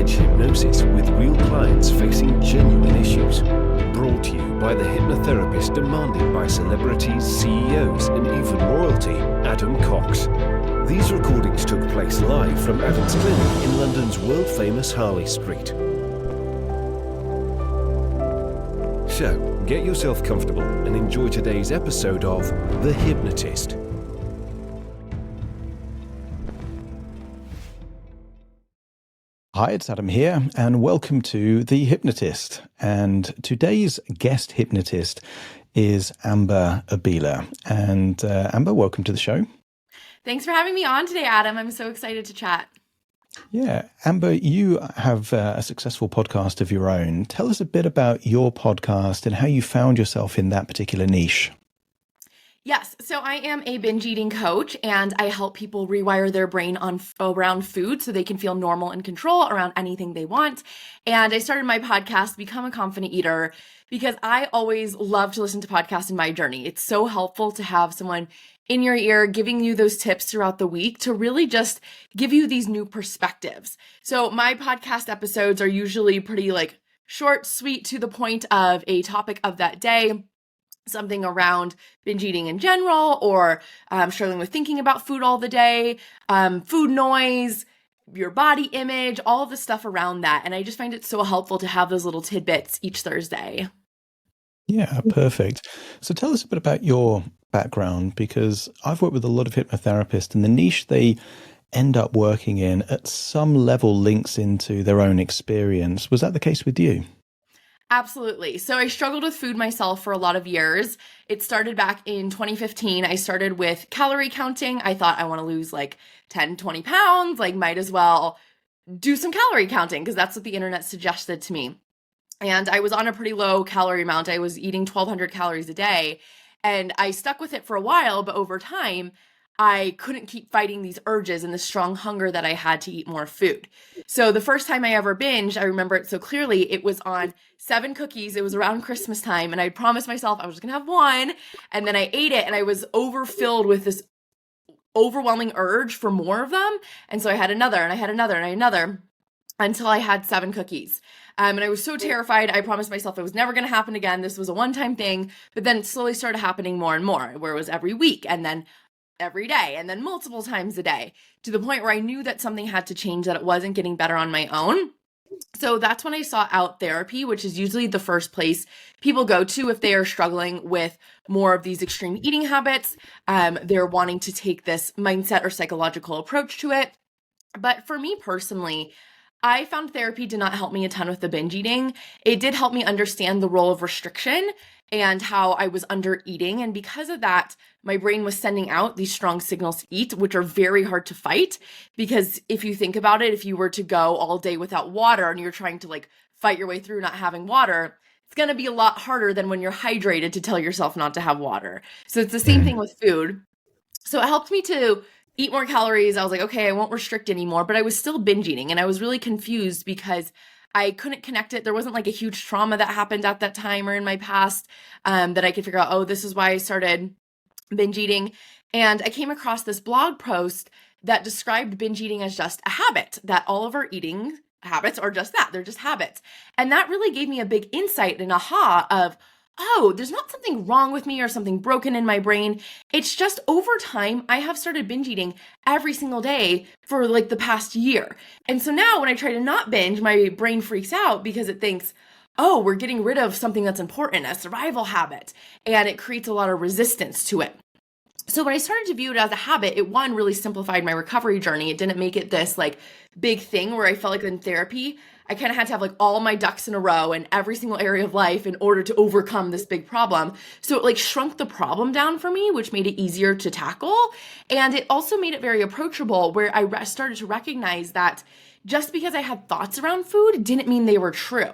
cutting-edge hypnosis with real clients facing genuine issues. Brought to you by the hypnotherapist demanded by celebrities, CEOs, and even royalty, Adam Cox. These recordings took place live from Adam's clinic in London's world-famous Harley Street. So, get yourself comfortable and enjoy today's episode of The Hypnotist. Hi, it's Adam here, and welcome to The Hypnotist. And today's guest hypnotist is Amber Abila. And Amber, welcome to the show. Thanks for having me on today, Adam. I'm so excited to chat. Yeah, Amber, you have a successful podcast of your own. Tell us a bit about your podcast and how you found yourself in that particular niche. Yes, so I am a binge eating coach, and I help people rewire their brain around food so they can feel normal and control around anything they want. And I started my podcast, Become a Confident Eater, because I always love to listen to podcasts in my journey. It's so helpful to have someone in your ear giving you those tips throughout the week to really just give you these new perspectives. So my podcast episodes are usually pretty short, sweet, to the point of a topic of that day. Something around binge eating in general, or struggling with thinking about food all the day, food noise, your body image, all of the stuff around that. And I just find it so helpful to have those little tidbits each Thursday. Yeah, perfect. So tell us a bit about your background, because I've worked with a lot of hypnotherapists, and the niche they end up working in at some level links into their own experience. Was that the case with you? Absolutely. So I struggled with food myself for a lot of years. It started back in 2015. I started with calorie counting. I thought I want to lose 10, 20 pounds, might as well do some calorie counting because that's what the internet suggested to me. And I was on a pretty low calorie amount. I was eating 1,200 calories a day, and I stuck with it for a while, but over time, I couldn't keep fighting these urges and the strong hunger that I had to eat more food. So the first time I ever binged, I remember it so clearly, it was on 7 cookies. It was around Christmas time, and I promised myself I was just gonna have one, and then I ate it, and I was overfilled with this overwhelming urge for more of them. And so I had another, and I had another, and I had another, until I had 7 cookies. And I was so terrified. I promised myself it was never going to happen again. This was a one-time thing, but then it slowly started happening more and more, where it was every week, and then every day, and then multiple times a day, to the point where I knew that something had to change, that it wasn't getting better on my own. So that's when I sought out therapy, which is usually the first place people go to if they are struggling with more of these extreme eating habits. They're wanting to take this mindset or psychological approach to it. But for me personally, I found therapy did not help me a ton with the binge eating. It did help me understand the role of restriction and how I was under eating. And because of that, my brain was sending out these strong signals to eat, which are very hard to fight. Because if you think about it, if you were to go all day without water and you're trying to fight your way through not having water, it's going to be a lot harder than when you're hydrated to tell yourself not to have water. So it's the same thing with food. So it helped me to eat more calories. I was like, okay, I won't restrict anymore, but I was still binge eating, and I was really confused because I couldn't connect it. There wasn't a huge trauma that happened at that time or in my past that I could figure out, oh, this is why I started binge eating. And I came across this blog post that described binge eating as just a habit, that all of our eating habits are just that, they're just habits. And that really gave me a big insight and aha of, oh, there's not something wrong with me or something broken in my brain. It's just over time, I have started binge eating every single day for the past year. And so now when I try to not binge, my brain freaks out because it thinks, oh, we're getting rid of something that's important, a survival habit. And it creates a lot of resistance to it. So when I started to view it as a habit, it really simplified my recovery journey. It didn't make it this big thing where I felt like in therapy, I kind of had to have all my ducks in a row in every single area of life in order to overcome this big problem. So it shrunk the problem down for me, which made it easier to tackle. And it also made it very approachable, where I started to recognize that just because I had thoughts around food didn't mean they were true.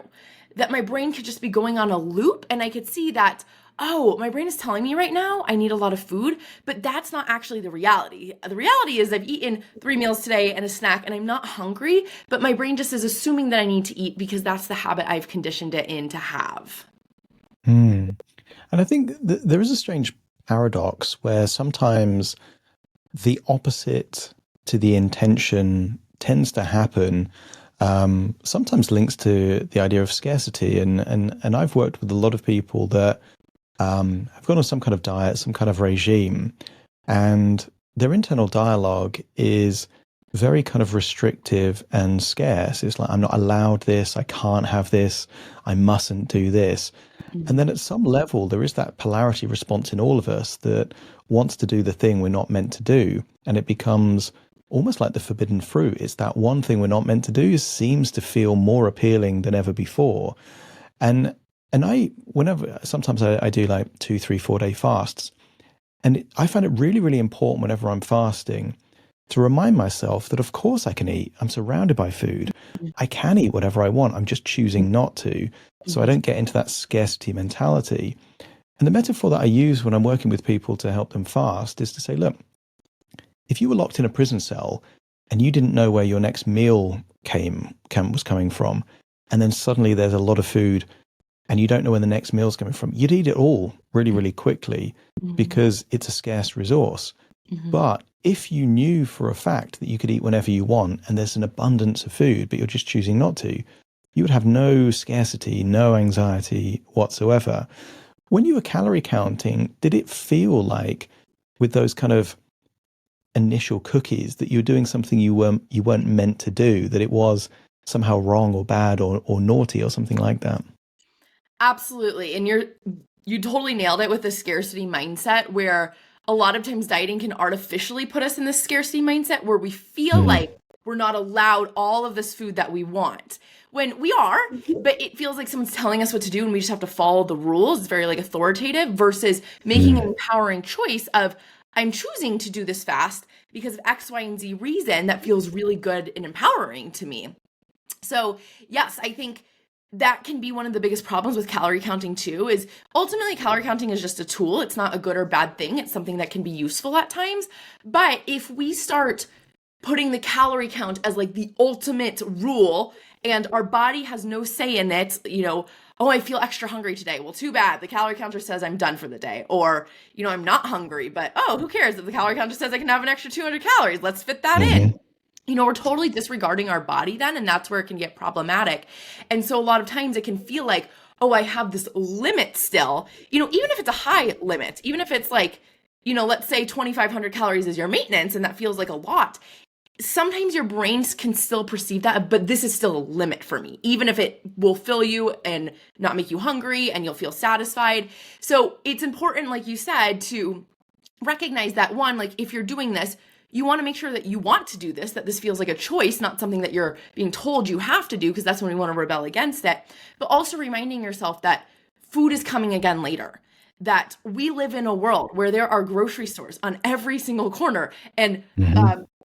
That my brain could just be going on a loop, and I could see that, oh, my brain is telling me right now I need a lot of food, but that's not actually the reality. The reality is I've eaten 3 meals today and a snack, and I'm not hungry, but my brain just is assuming that I need to eat because that's the habit I've conditioned it in to have. And I think there is a strange paradox where sometimes the opposite to the intention tends to happen. sometimes links to the idea of scarcity. And I've worked with a lot of people that have gone on some kind of diet, some kind of regime, and their internal dialogue is very kind of restrictive and scarce. It's like, I'm not allowed this, I can't have this, I mustn't do this. And then at some level, there is that polarity response in all of us that wants to do the thing we're not meant to do. And it becomes almost like the forbidden fruit. It's that one thing we're not meant to do seems to feel more appealing than ever before. And sometimes I do like 2, 3, 4 day fasts. And I find it really, really important whenever I'm fasting to remind myself that of course I can eat. I'm surrounded by food. I can eat whatever I want. I'm just choosing not to. So I don't get into that scarcity mentality. And the metaphor that I use when I'm working with people to help them fast is to say, look, if you were locked in a prison cell and you didn't know where your next meal was coming from, and then suddenly there's a lot of food and you don't know where the next meal's coming from, you'd eat it all really, really quickly because it's a scarce resource. But if you knew for a fact that you could eat whenever you want and there's an abundance of food, but you're just choosing not to, you would have no scarcity, no anxiety whatsoever. When you were calorie counting, did it feel like with those kind of initial cookies that you were doing something you weren't meant to do, that it was somehow wrong or bad or naughty or something like that? Absolutely. And you totally nailed it with the scarcity mindset, where a lot of times dieting can artificially put us in this scarcity mindset where we feel like we're not allowed all of this food that we want. When we are, but it feels like someone's telling us what to do and we just have to follow the rules. It's very like authoritative versus making an empowering choice of, I'm choosing to do this fast because of X, Y, and Z reason that feels really good and empowering to me. So yes, I think that can be one of the biggest problems with calorie counting too, is ultimately calorie counting is just a tool. It's not a good or bad thing. It's something that can be useful at times. But if we start putting the calorie count as like the ultimate rule and our body has no say in it, oh, I feel extra hungry today. Well, too bad. The calorie counter says I'm done for the day. Or, I'm not hungry, but who cares if the calorie counter says I can have an extra 200 calories? Let's fit that in. We're totally disregarding our body then, and that's where it can get problematic. And so a lot of times it can feel like, oh, I have this limit still, even if it's a high limit, even if it's like, let's say 2,500 calories is your maintenance and that feels like a lot. Sometimes your brains can still perceive that, but this is still a limit for me, even if it will fill you and not make you hungry and you'll feel satisfied. So it's important, like you said, to recognize that one, like if you're doing this, you want to make sure that you want to do this, that this feels like a choice, not something that you're being told you have to do, because that's when we want to rebel against it. But also reminding yourself that food is coming again later, that we live in a world where there are grocery stores on every single corner and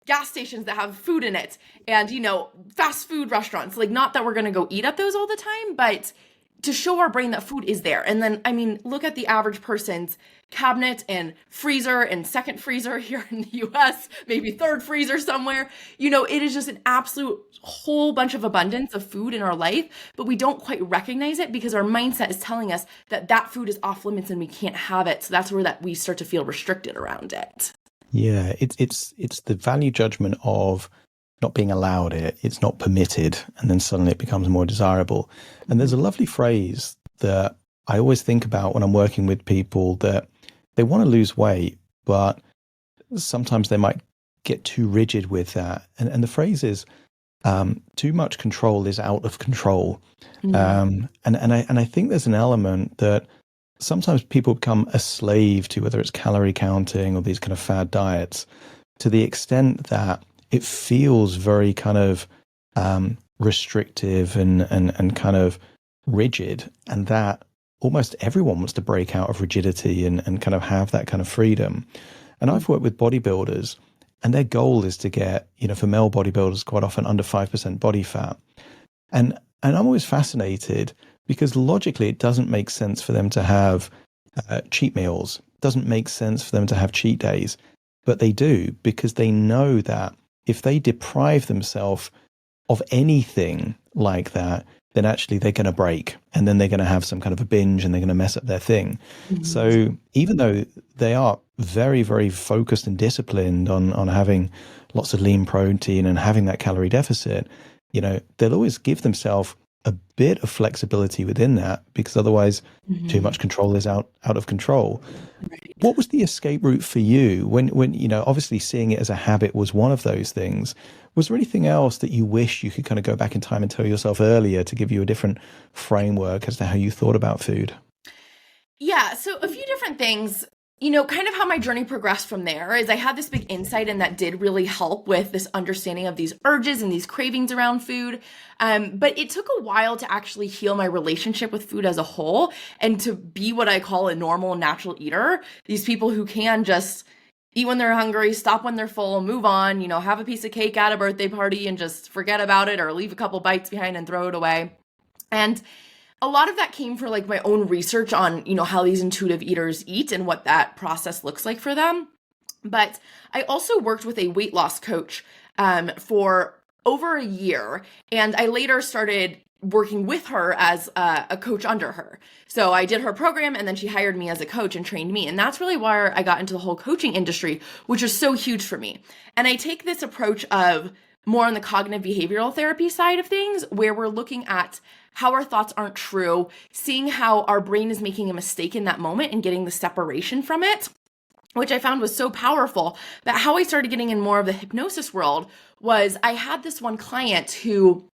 gas stations that have food in it and, fast food restaurants. Like, not that we're going to go eat at those all the time, but to show our brain that food is there. And then, look at the average person's cabinet and freezer and second freezer here in the US, maybe third freezer somewhere. It is just an absolute whole bunch of abundance of food in our life, but we don't quite recognize it because our mindset is telling us that that food is off limits and we can't have it. So that's where that we start to feel restricted around it. Yeah, it's the value judgment of not being allowed it. It's not permitted, and then suddenly it becomes more desirable. And there's a lovely phrase that I always think about when I'm working with people that they want to lose weight, but sometimes they might get too rigid with that. And the phrase is, too much control is out of control. And I think there's an element that sometimes people become a slave to, whether it's calorie counting or these kind of fad diets, to the extent that it feels very kind of restrictive and kind of rigid, and that almost everyone wants to break out of rigidity and kind of have that kind of freedom. And I've worked with bodybuilders, and their goal is to get, for male bodybuilders, quite often under 5% body fat. And I'm always fascinated because logically it doesn't make sense for them to have cheat meals. It doesn't make sense for them to have cheat days, but they do, because they know that if they deprive themselves of anything like that, then actually they're going to break, and then they're going to have some kind of a binge and they're going to mess up their thing. So even though they are very, very focused and disciplined on having lots of lean protein and having that calorie deficit, they'll always give themselves a bit of flexibility within that, because otherwise too much control is out of control. Right. What was the escape route for you when obviously seeing it as a habit was one of those things? Was there anything else that you wish you could kind of go back in time and tell yourself earlier to give you a different framework as to how you thought about food? Yeah, so a few different things. Kind of how my journey progressed from there is I had this big insight, and that did really help with this understanding of these urges and these cravings around food. But it took a while to actually heal my relationship with food as a whole and to be what I call a normal, natural eater. These people who can just eat when they're hungry, stop when they're full, move on, have a piece of cake at a birthday party and just forget about it, or leave a couple bites behind and throw it away. And a lot of that came for like my own research on, how these intuitive eaters eat and what that process looks like for them. But I also worked with a weight loss coach for over a year, and I later started working with her as a coach under her. So I did her program, and then she hired me as a coach and trained me. And that's really why I got into the whole coaching industry, which is so huge for me. And I take this approach of more on the cognitive behavioral therapy side of things, where we're looking at how our thoughts aren't true, seeing how our brain is making a mistake in that moment and getting the separation from it, which I found was so powerful. But how I started getting in more of the hypnosis world was I had this one client who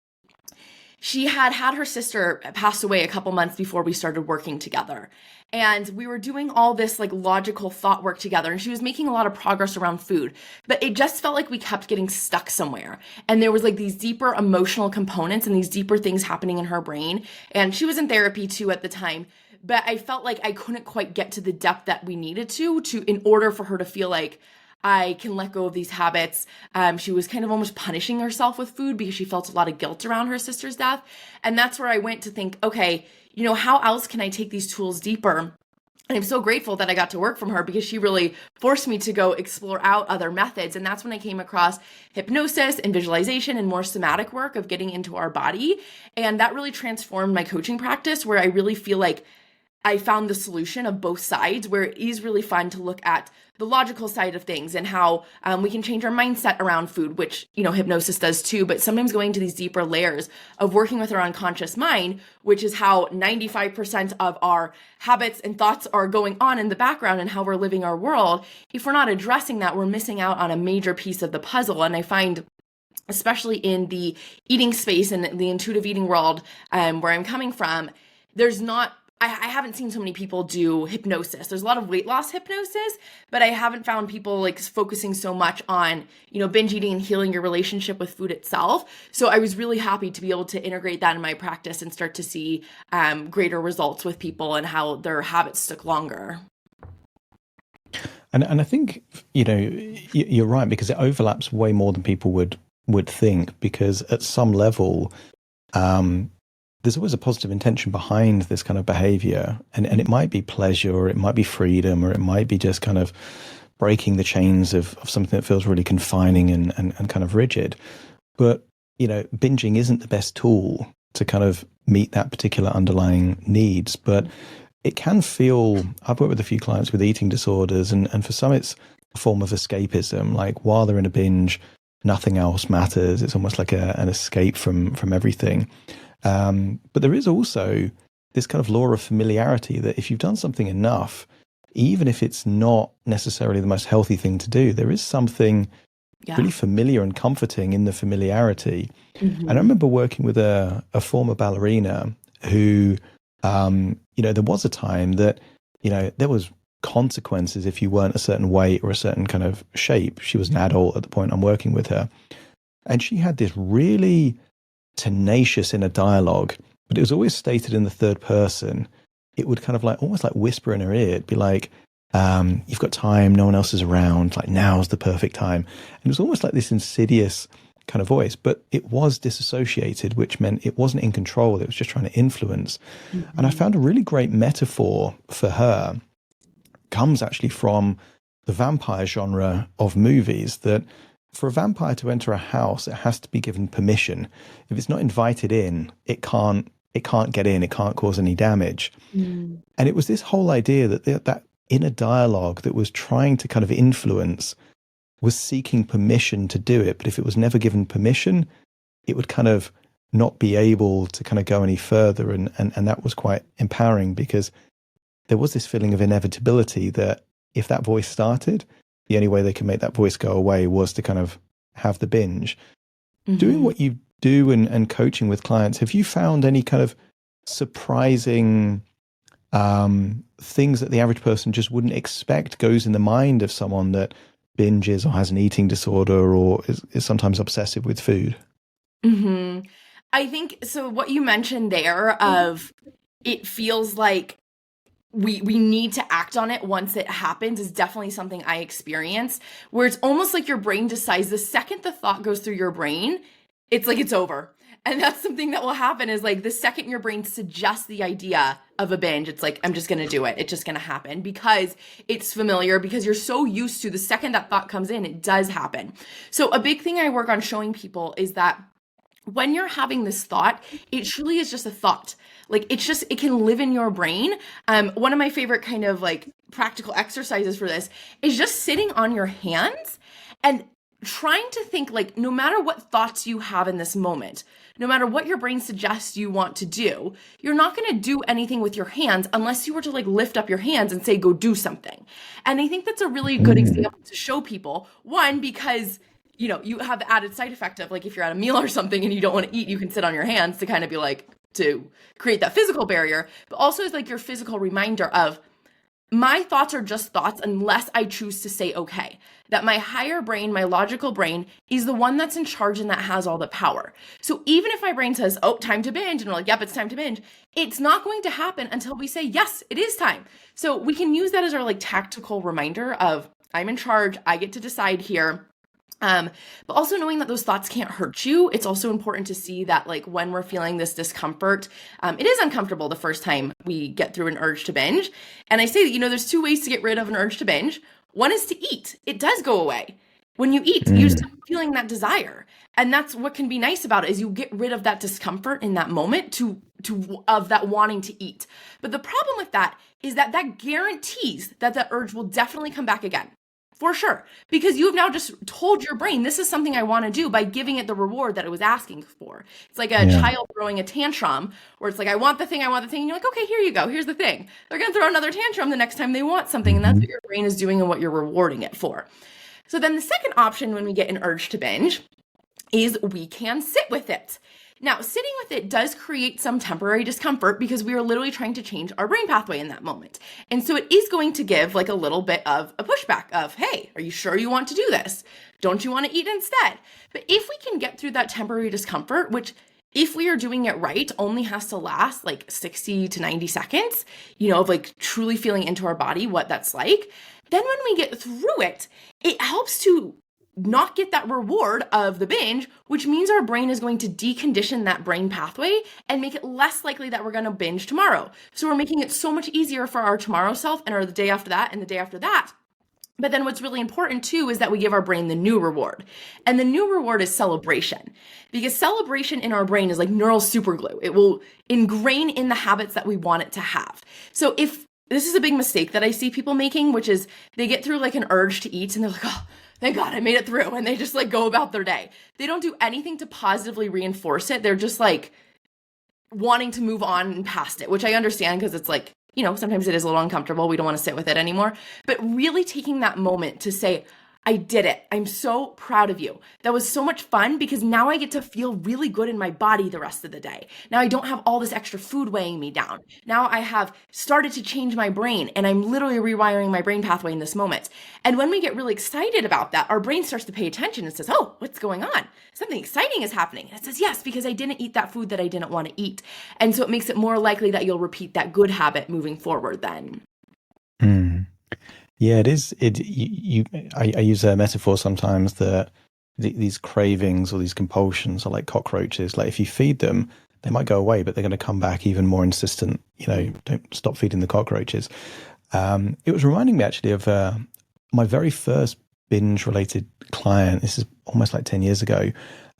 she had her sister pass away a couple months before we started working together. And we were doing all this like logical thought work together, and she was making a lot of progress around food, but it just felt like we kept getting stuck somewhere. And there was like these deeper emotional components and these deeper things happening in her brain. And she was in therapy too at the time, but I felt like I couldn't quite get to the depth that we needed to in order for her to feel like I can let go of these habits. She was kind of almost punishing herself with food because she felt a lot of guilt around her sister's death. And that's where I went to think, okay, how else can I take these tools deeper? And I'm so grateful that I got to work from her, because she really forced me to go explore out other methods. And that's when I came across hypnosis and visualization and more somatic work of getting into our body. And that really transformed my coaching practice, where I really feel like I found the solution of both sides, where it is really fun to look at the logical side of things and how we can change our mindset around food, which, hypnosis does too, but sometimes going to these deeper layers of working with our unconscious mind, which is how 95% of our habits and thoughts are going on in the background and how we're living our world. If we're not addressing that, we're missing out on a major piece of the puzzle. And I find, especially in the eating space and the intuitive eating world, where I'm coming from, I haven't seen so many people do hypnosis. There's a lot of weight loss hypnosis, but I haven't found people like focusing so much on, binge eating and healing your relationship with food itself. So I was really happy to be able to integrate that in my practice and start to see greater results with people and how their habits stuck longer. And I think, you're right, because it overlaps way more than people would think, because at some level, there's always a positive intention behind this kind of behavior. And it might be pleasure, or it might be freedom, or it might be just kind of breaking the chains of something that feels really confining and kind of rigid. But, binging isn't the best tool to kind of meet that particular underlying needs. But it can feel, I've worked with a few clients with eating disorders, and for some it's a form of escapism. Like while they're in a binge, nothing else matters. It's almost like an escape from everything. But there is also this kind of law of familiarity that if you've done something enough, even if it's not necessarily the most healthy thing to do, there is something really familiar and comforting in the familiarity. And I remember working with a former ballerina who, there was a time that, there was consequences if you weren't a certain weight or a certain kind of shape. She was an adult at the point I'm working with her. And she had this really tenacious inner dialogue, but it was always stated in the third person. It would kind of like almost like whisper in her ear. It'd be like, you've got time, no one else is around, like now's the perfect time. And it was almost like this insidious kind of voice, but it was disassociated, which meant it wasn't in control. It was just trying to influence. And I found a really great metaphor for her comes actually from the vampire genre of movies, that for a vampire to enter a house, it has to be given permission. If it's not invited in, it can't get in, it can't cause any damage. And it was this whole idea that that inner dialogue that was trying to kind of influence was seeking permission to do it. But if it was never given permission, it would kind of not be able to kind of go any further. And that was quite empowering, because there was this feeling of inevitability that if that voice started, the only way they could make that voice go away was to kind of have the binge. Doing what you do and coaching with clients, have you found any kind of surprising things that the average person just wouldn't expect goes in the mind of someone that binges or has an eating disorder or is sometimes obsessive with food? I think so. What you mentioned there of it feels like we need to act on it once it happens is definitely something I experience, where it's almost like your brain decides the second the thought goes through your brain, it's like it's over. And that's something that will happen is like the second your brain suggests the idea of a binge, it's like, I'm just going to do it. It's just going to happen because it's familiar, because you're so used to the second that thought comes in, it does happen. So a big thing I work on showing people is that when you're having this thought, it truly is just a thought. Like it can live in your brain. One of my favorite kind of like practical exercises for this is just sitting on your hands and trying to think like, no matter what thoughts you have in this moment, no matter what your brain suggests you want to do, you're not going to do anything with your hands unless you were to like lift up your hands and say, go do something. And I think that's a really good example to show people. One, because you have the added side effect of like, if you're at a meal or something and you don't want to eat, you can sit on your hands to kind of be like, to create that physical barrier, but also is like your physical reminder of my thoughts are just thoughts unless I choose to say, okay, that my higher brain, my logical brain is the one that's in charge and that has all the power. So even if my brain says, oh, time to binge, and we're like, yep, it's time to binge, it's not going to happen until we say, yes, it is time. So we can use that as our like tactical reminder of I'm in charge. I get to decide here. But also knowing that those thoughts can't hurt you. It's also important to see that like when we're feeling this discomfort, it is uncomfortable the first time we get through an urge to binge. And I say that, there's two ways to get rid of an urge to binge. One is to eat. It does go away. When you eat, you stop feeling that desire. And that's what can be nice about it is you get rid of that discomfort in that moment of that wanting to eat. But the problem with that is that guarantees that the urge will definitely come back again. For sure, because you have now just told your brain, this is something I want to do by giving it the reward that it was asking for. It's like a child throwing a tantrum where it's like, I want the thing. And you're like, okay, here you go. Here's the thing. They're going to throw another tantrum the next time they want something. And that's what your brain is doing and what you're rewarding it for. So then the second option when we get an urge to binge is we can sit with it. Now, sitting with it does create some temporary discomfort because we are literally trying to change our brain pathway in that moment. And so it is going to give like a little bit of a pushback of, hey, are you sure you want to do this? Don't you want to eat instead? But if we can get through that temporary discomfort, which if we are doing it right, only has to last like 60 to 90 seconds, of like truly feeling into our body what that's like, then when we get through it, it helps to not get that reward of the binge, which means our brain is going to decondition that brain pathway and make it less likely that we're going to binge tomorrow. So we're making it so much easier for our tomorrow self and the day after that and the day after that. But then what's really important too is that we give our brain the new reward. And the new reward is celebration. Because celebration in our brain is like neural superglue. It will ingrain in the habits that we want it to have. So if this is a big mistake that I see people making, which is they get through like an urge to eat and they're like, oh, thank God I made it through. And they just like go about their day. They don't do anything to positively reinforce it. They're just like wanting to move on and past it, which I understand because it's like, sometimes it is a little uncomfortable. We don't want to sit with it anymore. But really taking that moment to say, I did it. I'm so proud of you. That was so much fun because now I get to feel really good in my body the rest of the day. Now I don't have all this extra food weighing me down. Now I have started to change my brain and I'm literally rewiring my brain pathway in this moment. And when we get really excited about that, our brain starts to pay attention and says, oh, what's going on? Something exciting is happening. And it says, yes, because I didn't eat that food that I didn't want to eat. And so it makes it more likely that you'll repeat that good habit moving forward then. Yeah, it is. I use a metaphor sometimes that these cravings or these compulsions are like cockroaches. Like if you feed them, they might go away, but they're going to come back even more insistent. Don't stop feeding the cockroaches. It was reminding me actually of my very first binge-related client. This is almost like 10 years ago.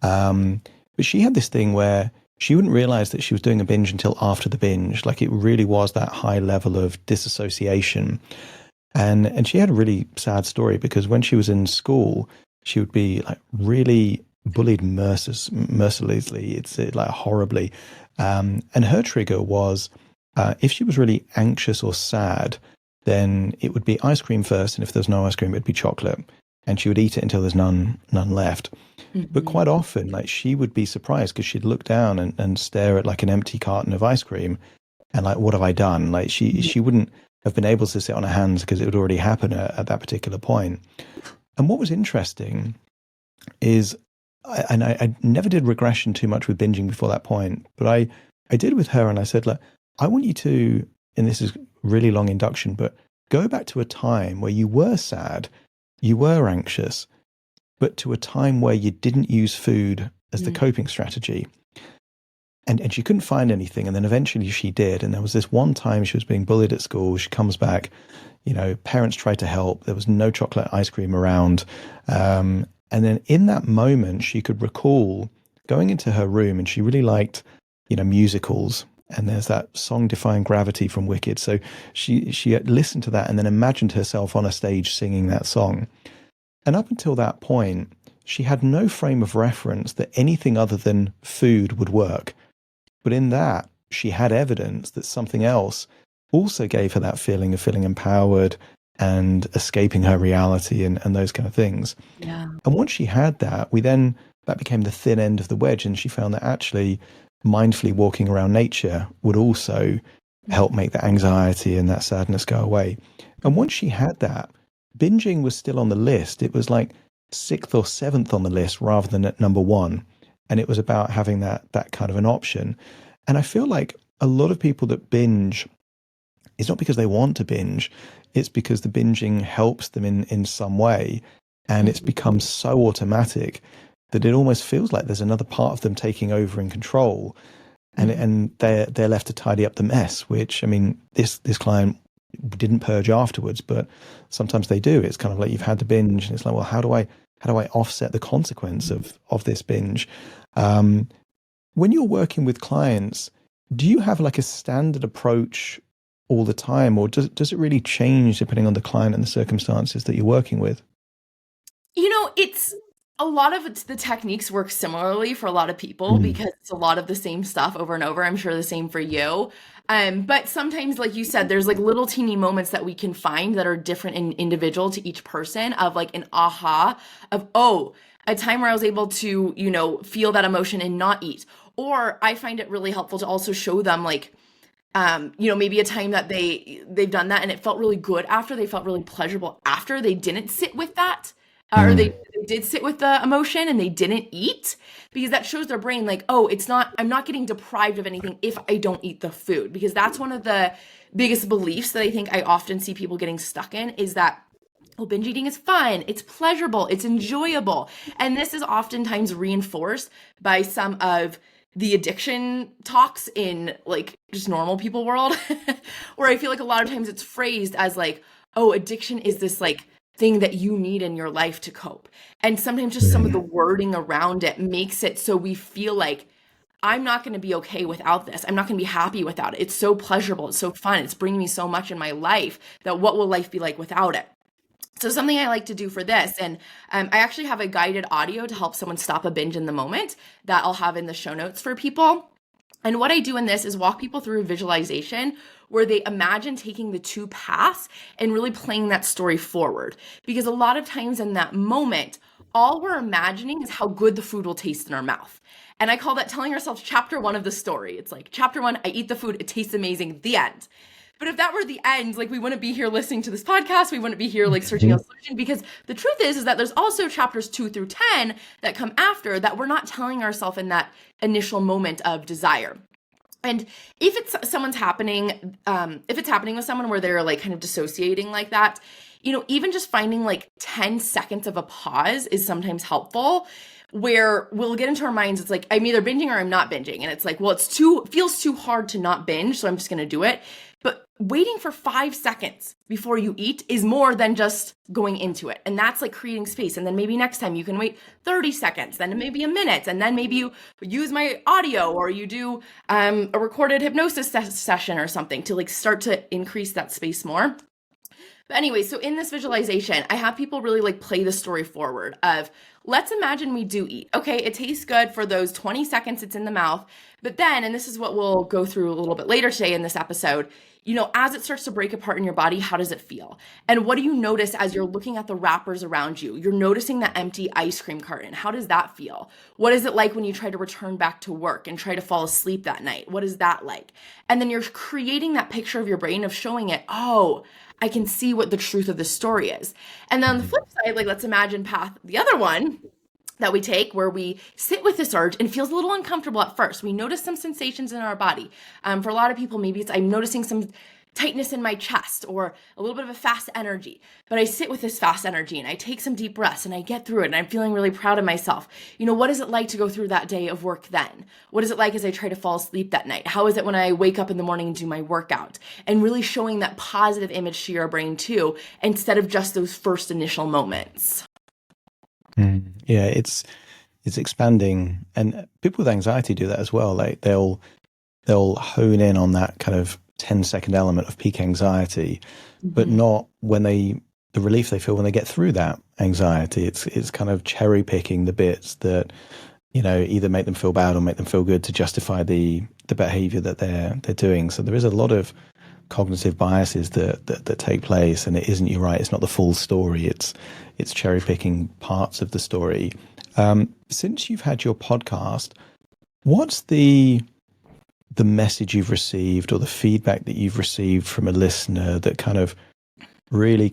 But she had this thing where she wouldn't realize that she was doing a binge until after the binge. Like it really was that high level of disassociation. And she had a really sad story because when she was in school, she would be like really bullied mercilessly. It's like horribly. And her trigger was if she was really anxious or sad, then it would be ice cream first. And if there's no ice cream, it'd be chocolate. And she would eat it until there's none left. But quite often, like, she would be surprised because she'd look down and stare at like an empty carton of ice cream and like, what have I done? Like she wouldn't have been able to sit on her hands because it would already happen at that particular point. And what was interesting is, I never did regression too much with binging before that point, but I did with her, and I said, like, I want you to, and this is really long induction, but go back to a time where you were sad, you were anxious, but to a time where you didn't use food as the coping strategy. And she couldn't find anything. And then eventually she did. And there was this one time she was being bullied at school. She comes back, parents tried to help. There was no chocolate ice cream around. And then in that moment, she could recall going into her room, and she really liked, musicals. And there's that song Defying Gravity from Wicked. So she listened to that and then imagined herself on a stage singing that song. And up until that point, she had no frame of reference that anything other than food would work. But in that, she had evidence that something else also gave her that feeling of feeling empowered and escaping her reality and those kind of things. Yeah. And once she had that, that became the thin end of the wedge. And she found that actually mindfully walking around nature would also help make that anxiety and that sadness go away. And once she had that, binging was still on the list. It was like 6th or 7th on the list rather than at number 1. And it was about having that kind of an option. And I feel like a lot of people that binge, it's not because they want to binge, it's because the binging helps them in some way. And it's become so automatic that it almost feels like there's another part of them taking over in control. And they're left to tidy up the mess, which, I mean, this client didn't purge afterwards, but sometimes they do. It's kind of like you've had the binge, and it's like, well, how do I offset the consequence of this binge? When you're working with clients, do you have like a standard approach all the time, or does it really change depending on the client and the circumstances that you're working with? It's a lot of the techniques work similarly for a lot of people because it's a lot of the same stuff over and over. I'm sure the same for you. But sometimes, like you said, there's like little teeny moments that we can find that are different and individual to each person, of like an aha of, a time where I was able to, feel that emotion and not eat. Or I find it really helpful to also show them like, maybe a time that they've done that and it felt really good after, they felt really pleasurable after they didn't sit with that. Or they did sit with the emotion and they didn't eat, because that shows their brain like, I'm not getting deprived of anything if I don't eat the food. Because that's one of the biggest beliefs that I think I often see people getting stuck in, is that, binge eating is fun, it's pleasurable, it's enjoyable. And this is oftentimes reinforced by some of the addiction talks in like just normal people world, where I feel like a lot of times it's phrased as like, addiction is this like thing that you need in your life to cope. And sometimes just some of the wording around it makes it so we feel like, I'm not going to be okay without this. I'm not going to be happy without it. It's so pleasurable. It's so fun. It's bringing me so much in my life that what will life be like without it? So something I like to do for this, and I actually have a guided audio to help someone stop a binge in the moment that I'll have in the show notes for people. And what I do in this is walk people through a visualization where they imagine taking the 2 paths and really playing that story forward. Because a lot of times in that moment, all we're imagining is how good the food will taste in our mouth. And I call that telling ourselves chapter 1 of the story. It's like, chapter 1, I eat the food, it tastes amazing, the end. But if that were the end, like, we wouldn't be here listening to this podcast. We wouldn't be here like searching a solution, because the truth is that there's also chapters 2 through 10 that come after that we're not telling ourselves in that initial moment of desire. And if it's happening with someone where they're like kind of dissociating like that, even just finding like 10 seconds of a pause is sometimes helpful, where we'll get into our minds, it's like, I'm either binging or I'm not binging. And it's like, well, feels too hard to not binge, so I'm just going to do it. But waiting for 5 seconds before you eat is more than just going into it. And that's like creating space. And then maybe next time you can wait 30 seconds, then maybe a minute, and then maybe you use my audio, or you do a recorded hypnosis session or something to like start to increase that space more. But anyway, so in this visualization, I have people really like play the story forward of, let's imagine we do eat. Okay, it tastes good for those 20 seconds it's in the mouth. But then, and this is what we'll go through a little bit later today in this episode, as it starts to break apart in your body, how does it feel? And what do you notice as you're looking at the wrappers around you? You're noticing that empty ice cream carton. How does that feel? What is it like when you try to return back to work and try to fall asleep that night? What is that like? And then you're creating that picture of your brain of showing it, oh, I can see what the truth of the story is. And then on the flip side, like let's imagine the other one that we take where we sit with this urge and it feels a little uncomfortable at first. We notice some sensations in our body. For a lot of people, maybe I'm noticing some tightness in my chest or a little bit of a fast energy, but I sit with this fast energy and I take some deep breaths and I get through it and I'm feeling really proud of myself. What is it like to go through that day of work then? What is it like as I try to fall asleep that night? How is it when I wake up in the morning and do my workout? And really showing that positive image to your brain too, instead of just those first initial moments. Yeah, it's expanding, and people with anxiety do that as well. Like they'll hone in on that kind of 10-second element of peak anxiety, but not when the relief they feel when they get through that anxiety. It's kind of cherry picking the bits that either make them feel bad or make them feel good to justify the behavior that they're doing. So there is a lot of cognitive biases that take place, and it isn't, you're right, it's not the full story. It's cherry picking parts of the story. Since you've had your podcast, what's the message you've received or the feedback that you've received from a listener that kind of really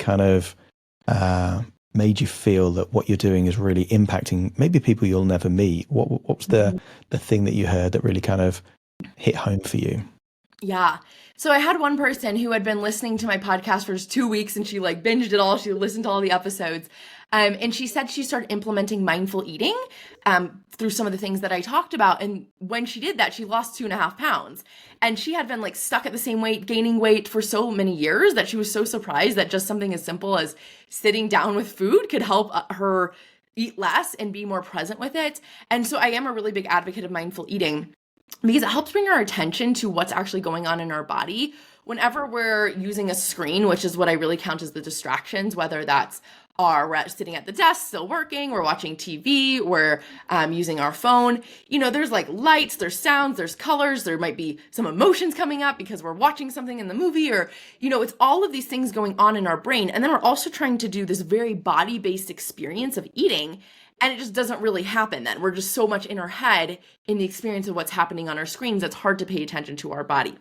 made you feel that what you're doing is really impacting maybe people you'll never meet? What's the thing that you heard that really kind of hit home for you? Yeah. So I had one person who had been listening to my podcast for just 2 weeks and she like binged it all. She listened to all the episodes. And she said she started implementing mindful eating through some of the things that I talked about. And when she did that, she lost 2.5 pounds. And she had been like stuck at the same weight, gaining weight for so many years that she was so surprised that just something as simple as sitting down with food could help her eat less and be more present with it. And so I am a really big advocate of mindful eating, because it helps bring our attention to what's actually going on in our body. Whenever we're using a screen, which is what I really count as the distractions, whether that's we're sitting at the desk still working, we're watching TV, we're using our phone, there's like lights, there's sounds, there's colors, there might be some emotions coming up because we're watching something in the movie, or, it's all of these things going on in our brain. And then we're also trying to do this very body-based experience of eating. And it just doesn't really happen then. We're just so much in our head in the experience of what's happening on our screens, it's hard to pay attention to our body.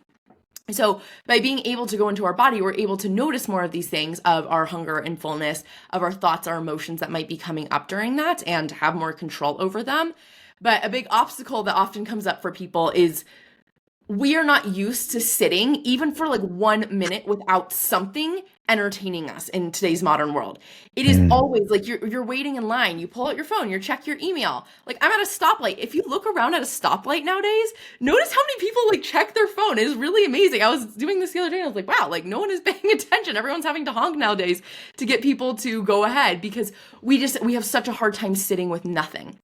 So by being able to go into our body, we're able to notice more of these things of our hunger and fullness, of our thoughts, our emotions that might be coming up during that, and have more control over them. But a big obstacle that often comes up for people is we are not used to sitting even for like 1 minute without something entertaining us in today's modern world. It is always like you're waiting in line, you pull out your phone, you check your email. Like I'm at a stoplight. If you look around at a stoplight nowadays, notice how many people like check their phone. It is really amazing. I was doing this the other day and I was like, wow, like no one is paying attention. Everyone's having to honk nowadays to get people to go ahead because we have such a hard time sitting with nothing.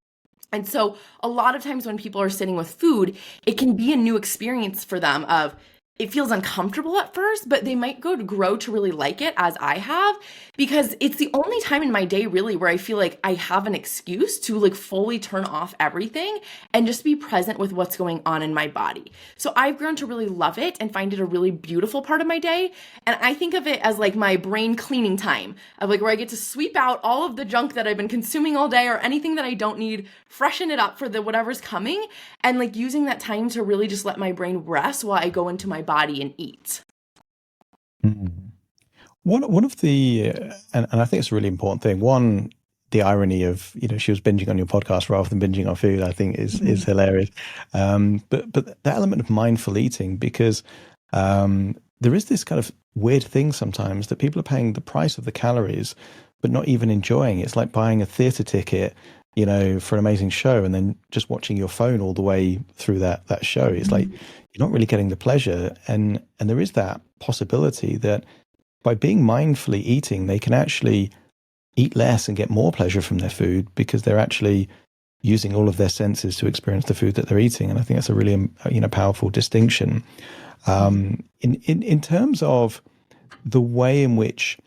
And so a lot of times when people are sitting with food, it can be a new experience for them of it feels uncomfortable at first, but they might grow to really like it, as I have, because it's the only time in my day really where I feel like I have an excuse to like fully turn off everything and just be present with what's going on in my body. So I've grown to really love it and find it a really beautiful part of my day. And I think of it as like my brain cleaning time of like where I get to sweep out all of the junk that I've been consuming all day or anything that I don't need, freshen it up for the whatever's coming, and like using that time to really just let my brain rest while I go into my body and eat. One of the, and I think it's a really important thing. One, the irony of, she was binging on your podcast rather than binging on food, I think is hilarious. But the element of mindful eating, because there is this kind of weird thing sometimes that people are paying the price of the calories, but not even enjoying it. It's like buying a theatre ticket, for an amazing show and then just watching your phone all the way through that show. It's like you're not really getting the pleasure. And there is that possibility that by being mindfully eating, they can actually eat less and get more pleasure from their food because they're actually using all of their senses to experience the food that they're eating. And I think that's a really, powerful distinction. In terms of the way in which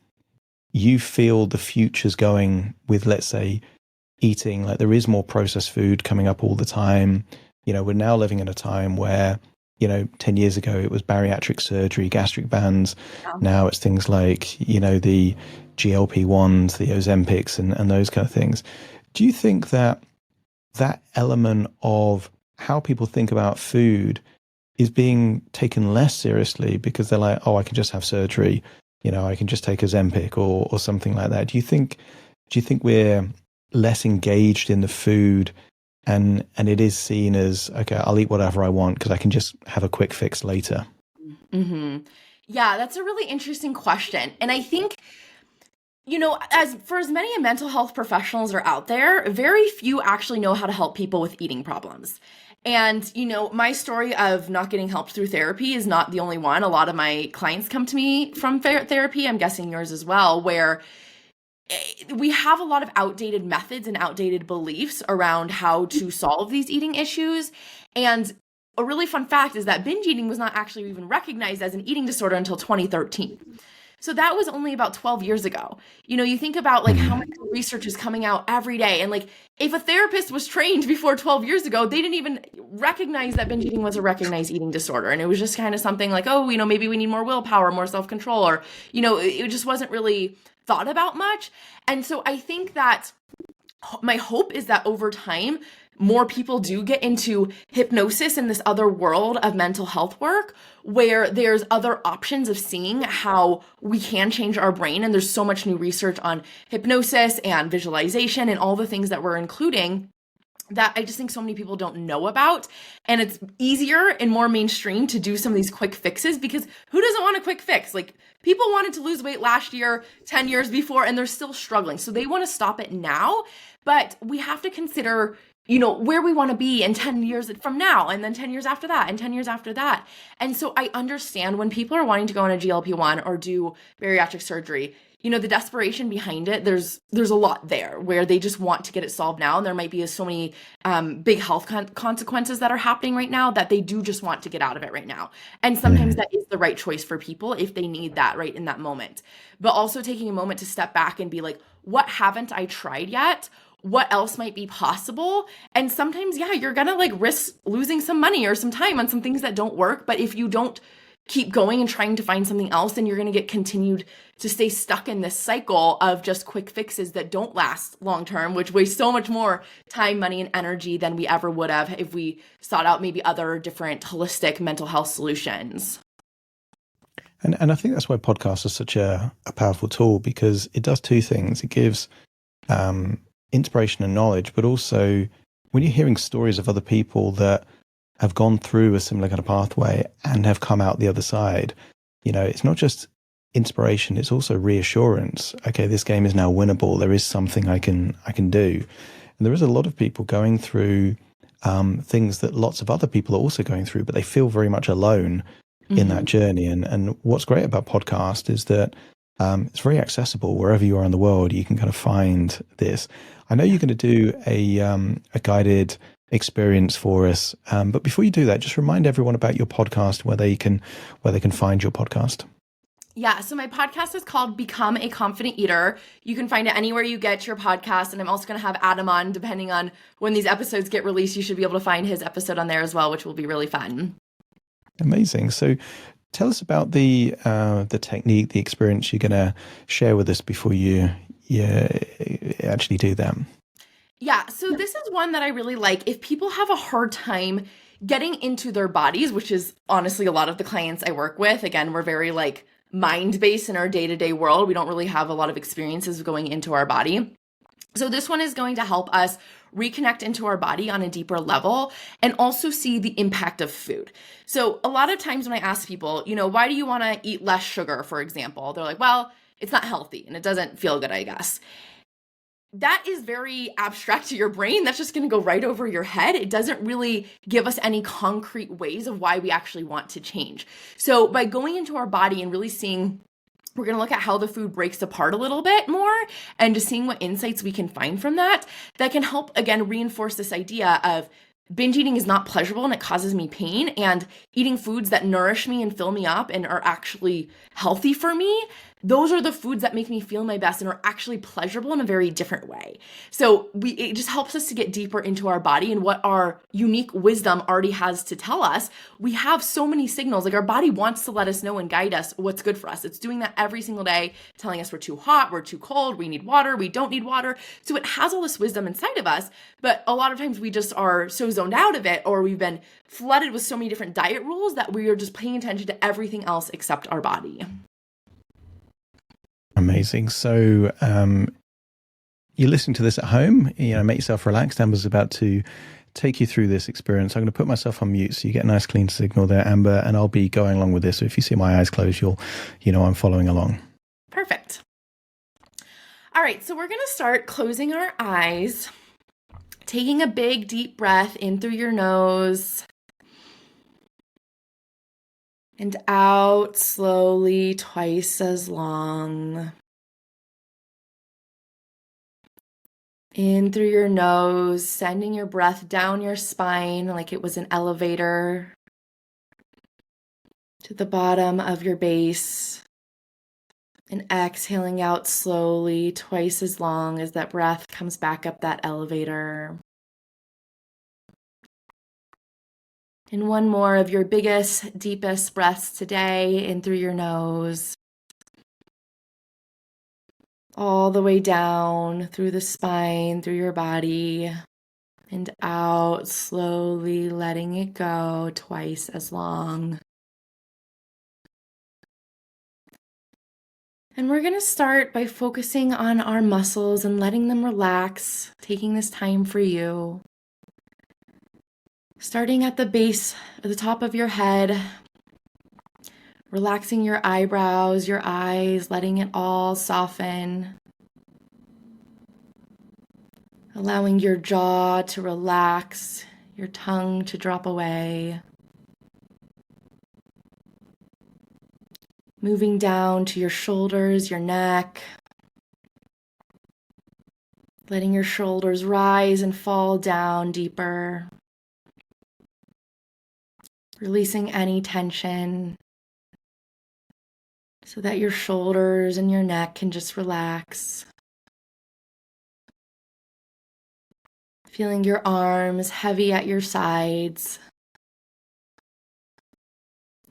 you feel the future's going with, let's say, eating, like there is more processed food coming up all the time. We're now living in a time where, 10 years ago it was bariatric surgery, gastric bands. Yeah. Now it's things like, the GLP-1s, the Ozempics and those kind of things. Do you think that element of how people think about food is being taken less seriously because they're like, oh, I can just have surgery, I can just take Ozempic or something like that? Do you think we're less engaged in the food and it is seen as, okay, I'll eat whatever I want because I can just have a quick fix later? Mm-hmm. Yeah, that's a really interesting question. And I think, as many mental health professionals are out there, very few actually know how to help people with eating problems. And, my story of not getting help through therapy is not the only one. A lot of my clients come to me from therapy, I'm guessing yours as well, where we have a lot of outdated methods and outdated beliefs around how to solve these eating issues. And a really fun fact is that binge eating was not actually even recognized as an eating disorder until 2013. So that was only about 12 years ago. You think about like how much research is coming out every day. And like, if a therapist was trained before 12 years ago, they didn't even recognize that binge eating was a recognized eating disorder. And it was just kind of something like, oh, maybe we need more willpower, more self-control, or, it just wasn't really thought about much. And so I think that my hope is that over time, more people do get into hypnosis and this other world of mental health work where there's other options of seeing how we can change our brain. And there's so much new research on hypnosis and visualization and all the things that we're including that I just think so many people don't know about. And it's easier and more mainstream to do some of these quick fixes because who doesn't want a quick fix? Like, people wanted to lose weight last year, 10 years before, and they're still struggling. So they want to stop it now. But we have to consider, where we want to be in 10 years from now, and then 10 years after that, and 10 years after that. And so I understand when people are wanting to go on a GLP-1 or do bariatric surgery, the desperation behind it, there's a lot there where they just want to get it solved now. And there might be so many big health consequences that are happening right now that they do just want to get out of it right now. And sometimes that is the right choice for people if they need that right in that moment. But also taking a moment to step back and be like, what haven't I tried yet? What else might be possible? And sometimes, you're gonna like risk losing some money or some time on some things that don't work. But if you don't keep going and trying to find something else, then you're going to get continued to stay stuck in this cycle of just quick fixes that don't last long term, which waste so much more time, money, and energy than we ever would have if we sought out maybe other different holistic mental health solutions. And I think that's why podcasts are such a powerful tool, because it does two things. It gives inspiration and knowledge, but also when you're hearing stories of other people that have gone through a similar kind of pathway and have come out the other side, it's not just inspiration, it's also reassurance. Okay, this game is now winnable. There is something I can do. And there is a lot of people going through things that lots of other people are also going through, but they feel very much alone in that journey. And what's great about podcast is that it's very accessible wherever you are in the world. You can kind of find this. I know you're going to do a guided experience for us, but before you do that, just remind everyone about your podcast, where they can find your podcast. Yeah, so my podcast is called Become a Confident Eater. You can find it anywhere you get your podcast, and I'm also going to have Adam on. Depending on when these episodes get released, you should be able to find his episode on there as well, which will be really fun. Amazing. So tell us about the technique, the experience you're going to share with us before you actually do that. Yeah, so this is one that I really like. If people have a hard time getting into their bodies, which is honestly a lot of the clients I work with, again, we're very like mind-based in our day-to-day world. We don't really have a lot of experiences going into our body. So this one is going to help us reconnect into our body on a deeper level and also see the impact of food. So a lot of times when I ask people, why do you want to eat less sugar, for example? They're like, well, it's not healthy and it doesn't feel good, I guess. That is very abstract to your brain. That's just going to go right over your head. It doesn't really give us any concrete ways of why we actually want to change. So by going into our body and really seeing, we're going to look at how the food breaks apart a little bit more and just seeing what insights we can find from that can help, again, reinforce this idea of binge eating is not pleasurable and it causes me pain, and eating foods that nourish me and fill me up and are actually healthy for me, those are the foods that make me feel my best and are actually pleasurable in a very different way. So it just helps us to get deeper into our body and what our unique wisdom already has to tell us. We have so many signals. Like, our body wants to let us know and guide us what's good for us. It's doing that every single day, telling us we're too hot, we're too cold, we need water, we don't need water. So it has all this wisdom inside of us, but a lot of times we just are so zoned out of it, or we've been flooded with so many different diet rules that we are just paying attention to everything else except our body. Amazing. So you're listening to this at home, make yourself relaxed. Amber's about to take you through this experience. I'm going to put myself on mute so you get a nice clean signal there, Amber, and I'll be going along with this. So if you see my eyes closed, you'll I'm following along. Perfect. All right, so we're going to start closing our eyes, taking a big deep breath in through your nose and out slowly, twice as long. In through your nose, sending your breath down your spine like it was an elevator to the bottom of your base. And exhaling out slowly, twice as long as that breath comes back up that elevator. And one more of your biggest, deepest breaths today, in through your nose. All the way down through the spine, through your body, and out slowly, letting it go twice as long. And we're going to start by focusing on our muscles and letting them relax, taking this time for you. Starting at the base, at the top of your head, relaxing your eyebrows, your eyes, letting it all soften. Allowing your jaw to relax, your tongue to drop away. Moving down to your shoulders, your neck. Letting your shoulders rise and fall down deeper. Releasing any tension so that your shoulders and your neck can just relax. Feeling your arms heavy at your sides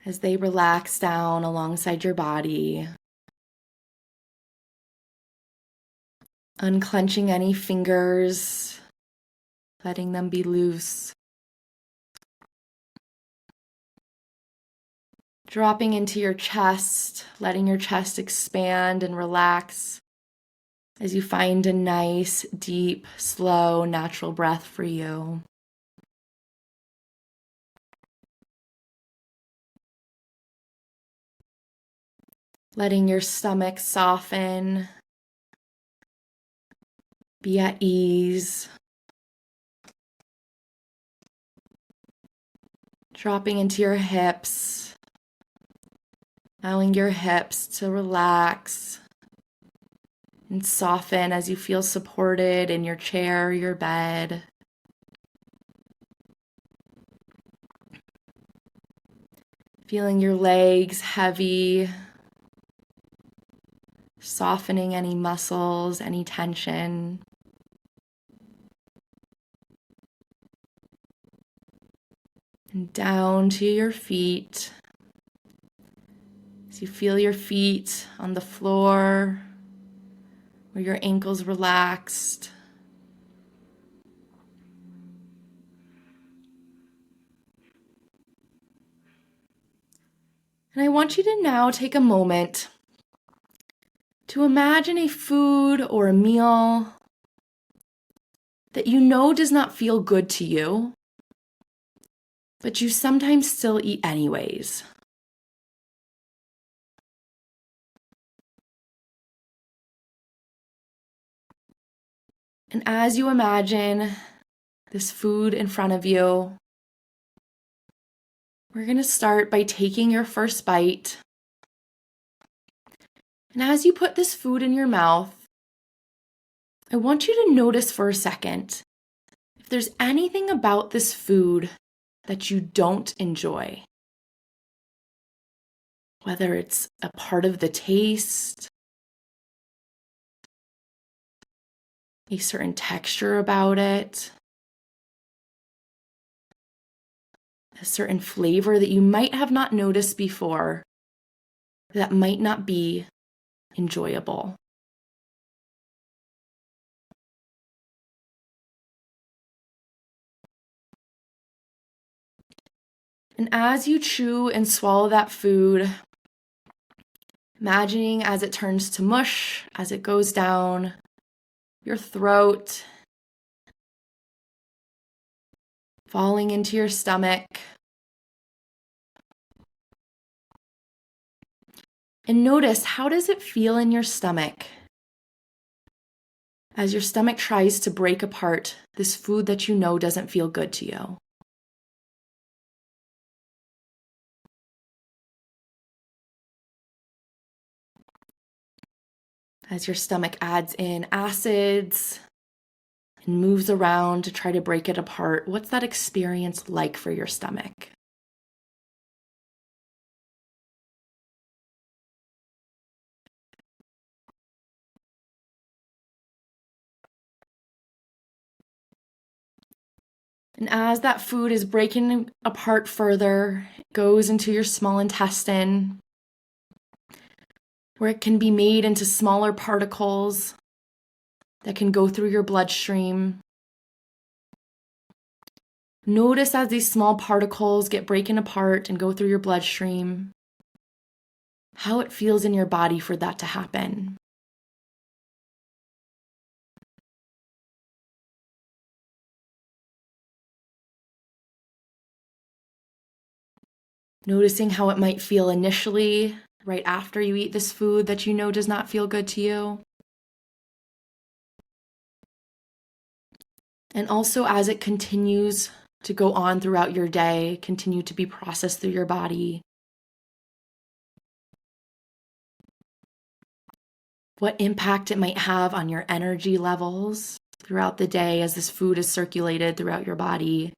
as they relax down alongside your body. Unclenching any fingers, letting them be loose. Dropping into your chest, letting your chest expand and relax as you find a nice, deep, slow, natural breath for you. Letting your stomach soften, be at ease. Dropping into your hips, allowing your hips to relax and soften as you feel supported in your chair, your bed. Feeling your legs heavy, softening any muscles, any tension. And down to your feet. As you feel your feet on the floor, where your ankles relaxed. And I want you to now take a moment to imagine a food or a meal that you know does not feel good to you, but you sometimes still eat anyways. And as you imagine this food in front of you, we're going to start by taking your first bite. And as you put this food in your mouth, I want you to notice for a second if there's anything about this food that you don't enjoy. whether it's a part of the taste, a certain texture about it, a certain flavor that you might have not noticed before that might not be enjoyable. And as you chew and swallow that food, imagining as it turns to mush, as it goes down your throat, falling into your stomach, and notice, how does it feel in your stomach as your stomach tries to break apart this food that you know doesn't feel good to you? As your stomach adds in acids and moves around to try to break it apart, what's that experience like for your stomach? And as that food is breaking apart further, it goes into your small intestine, where it can be made into smaller particles that can go through your bloodstream. Notice as these small particles get broken apart and go through your bloodstream, how it feels in your body for that to happen. Noticing how it might feel initially, right after you eat this food that you know does not feel good to you. And also as it continues to go on throughout your day, continue to be processed through your body. What impact it might have on your energy levels throughout the day as this food is circulated throughout your body.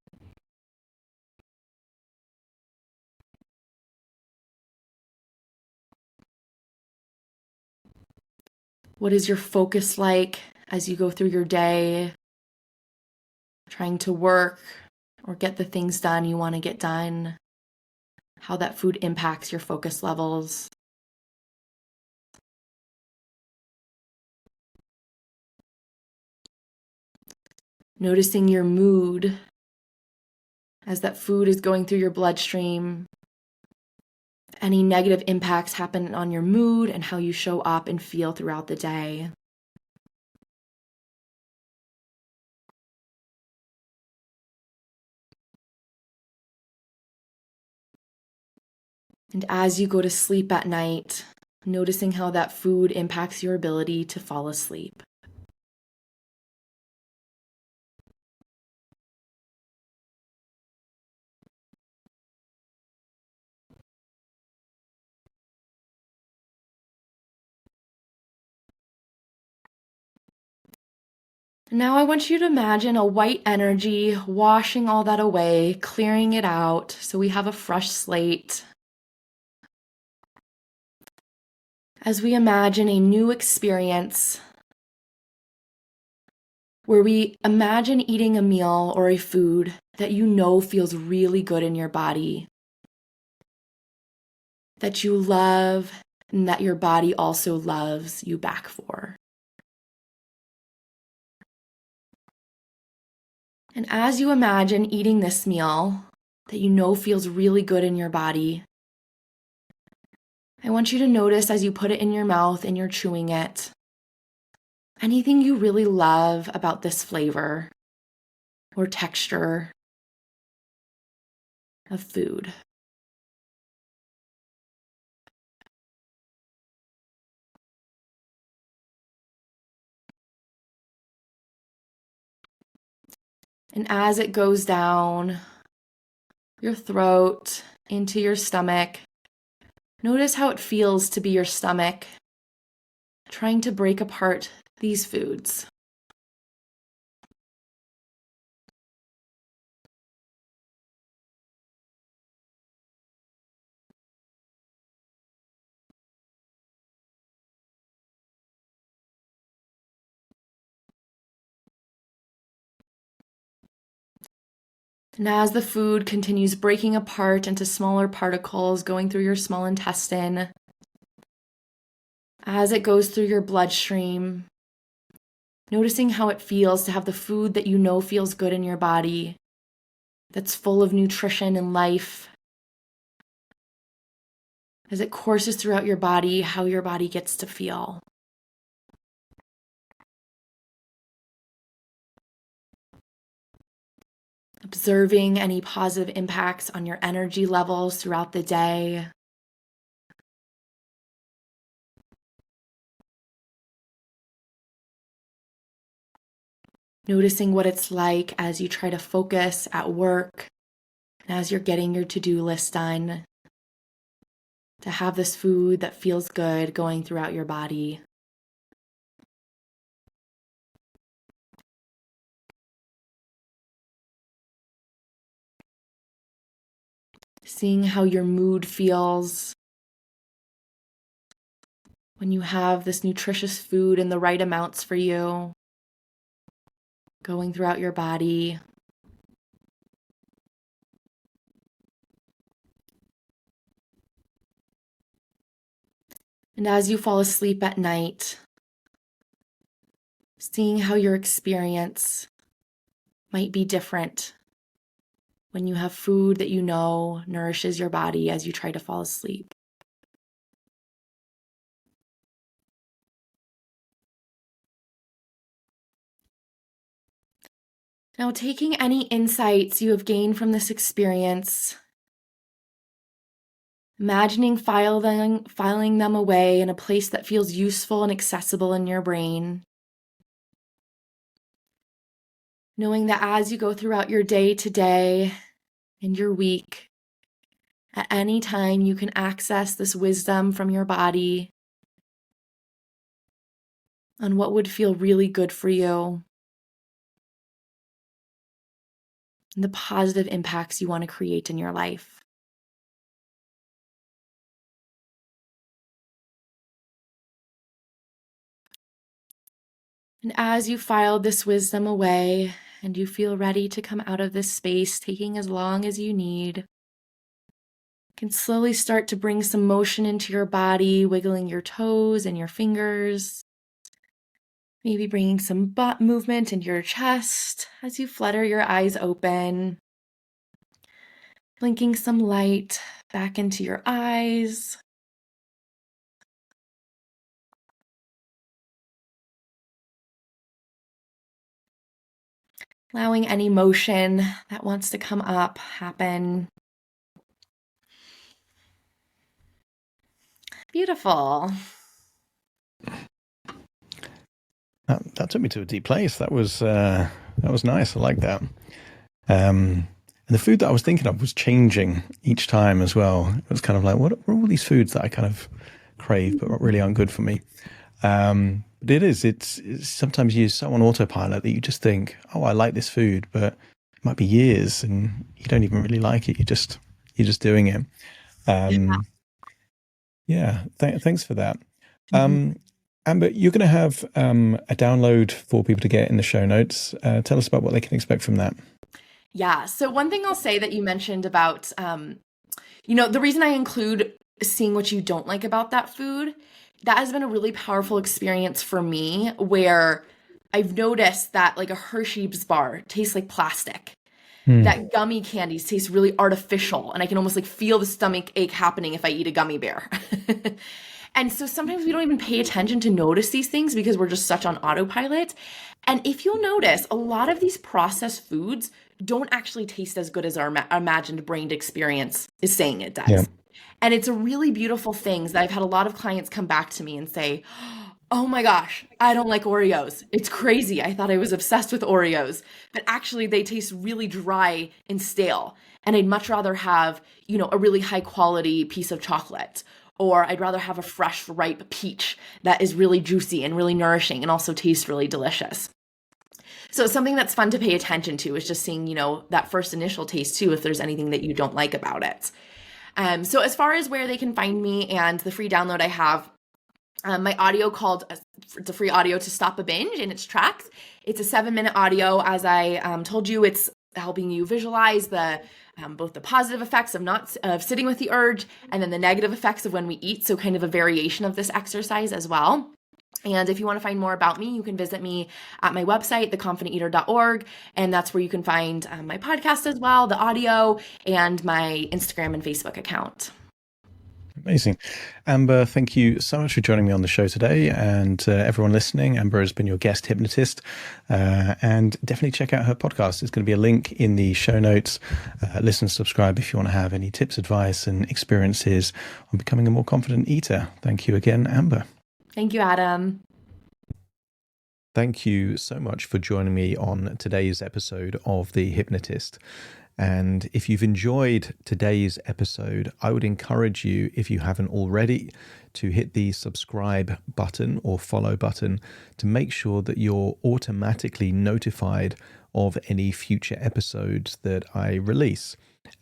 What is your focus like as you go through your day, trying to work or get the things done you want to get done? How that food impacts your focus levels. Noticing your mood as that food is going through your bloodstream. Any negative impacts happen on your mood and how you show up and feel throughout the day. And as you go to sleep at night, noticing how that food impacts your ability to fall asleep. Now I want you to imagine a white energy washing all that away, clearing it out so we have a fresh slate. As we imagine a new experience where we imagine eating a meal or a food that you know feels really good in your body, that you love, and that your body also loves you back for. And as you imagine eating this meal that you know feels really good in your body, I want you to notice as you put it in your mouth and you're chewing it, anything you really love about this flavor or texture of food. And as it goes down your throat, into your stomach, notice how it feels to be your stomach trying to break apart these foods. And as the food continues breaking apart into smaller particles, going through your small intestine, as it goes through your bloodstream, noticing how it feels to have the food that you know feels good in your body, that's full of nutrition and life. As it courses throughout your body, how your body gets to feel. Observing any positive impacts on your energy levels throughout the day. Noticing what it's like as you try to focus at work and as you're getting your to-do list done, to have this food that feels good going throughout your body. Seeing how your mood feels when you have this nutritious food in the right amounts for you, going throughout your body. And as you fall asleep at night, seeing how your experience might be different when you have food that you know nourishes your body as you try to fall asleep. Now, taking any insights you have gained from this experience, imagining filing them away in a place that feels useful and accessible in your brain. Knowing that as you go throughout your day to day and your week, at any time you can access this wisdom from your body on what would feel really good for you and the positive impacts you want to create in your life. And as you filed this wisdom away and you feel ready to come out of this space, taking as long as you need, you can slowly start to bring some motion into your body, wiggling your toes and your fingers, maybe bringing some butt movement into your chest as you flutter your eyes open, blinking some light back into your eyes. Allowing any motion that wants to come up happen. Beautiful. That took me to a deep place. That was nice. I like that. And the food that I was thinking of was changing each time as well. It was kind of like, what are all these foods that I kind of crave but really aren't good for me? But it's sometimes you're so on autopilot that you just think, oh, I like this food, but it might be years and you don't even really like it. You're just doing it. Thanks for that. Amber, you're going to have a download for people to get in the show notes. Tell us about what they can expect from that. Yeah. So one thing I'll say that you mentioned about, the reason I include seeing what you don't like about that food, that has been a really powerful experience for me where I've noticed that like a Hershey's bar tastes like plastic. That gummy candies taste really artificial, and I can almost like feel the stomach ache happening if I eat a gummy bear. And so sometimes we don't even pay attention to notice these things because we're just such on autopilot. And if you'll notice, a lot of these processed foods don't actually taste as good as our imagined brain experience is saying it does. Yeah. And it's a really beautiful thing that I've had a lot of clients come back to me and say, oh my gosh, I don't like Oreos. It's crazy. I thought I was obsessed with Oreos, but actually they taste really dry and stale. And I'd much rather have, a really high quality piece of chocolate, or I'd rather have a fresh, ripe peach that is really juicy and really nourishing and also tastes really delicious. So something that's fun to pay attention to is just seeing, that first initial taste too, if there's anything that you don't like about it. So as far as where they can find me and the free download I have, my audio called, it's a free audio to stop a binge in its tracks. It's a 7-minute audio. As I told you, it's helping you visualize the both the positive effects of sitting with the urge, and then the negative effects of when we eat. So kind of a variation of this exercise as well. And if you want to find more about me, you can visit me at my website, theconfidenteater.org. And that's where you can find my podcast as well, the audio, and my Instagram and Facebook account. Amazing. Amber, thank you so much for joining me on the show today. And everyone listening, Amber has been your guest hypnotist. And definitely check out her podcast. There's going to be a link in the show notes. Listen, subscribe if you want to have any tips, advice, and experiences on becoming a more confident eater. Thank you again, Amber. Thank you, Adam. Thank you so much for joining me on today's episode of The Hypnotist. And if you've enjoyed today's episode, I would encourage you, if you haven't already, to hit the subscribe button or follow button to make sure that you're automatically notified of any future episodes that I release.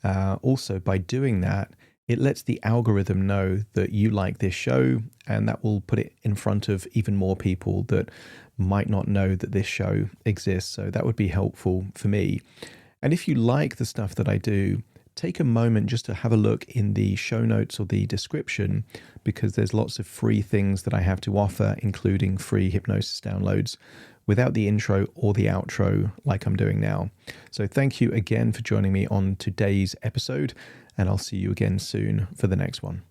Also, by doing that, it lets the algorithm know that you like this show, and that will put it in front of even more people that might not know that this show exists. So that would be helpful for me. And if you like the stuff that I do, take a moment just to have a look in the show notes or the description, because there's lots of free things that I have to offer, including free hypnosis downloads without the intro or the outro like I'm doing now. So thank you again for joining me on today's episode, and I'll see you again soon for the next one.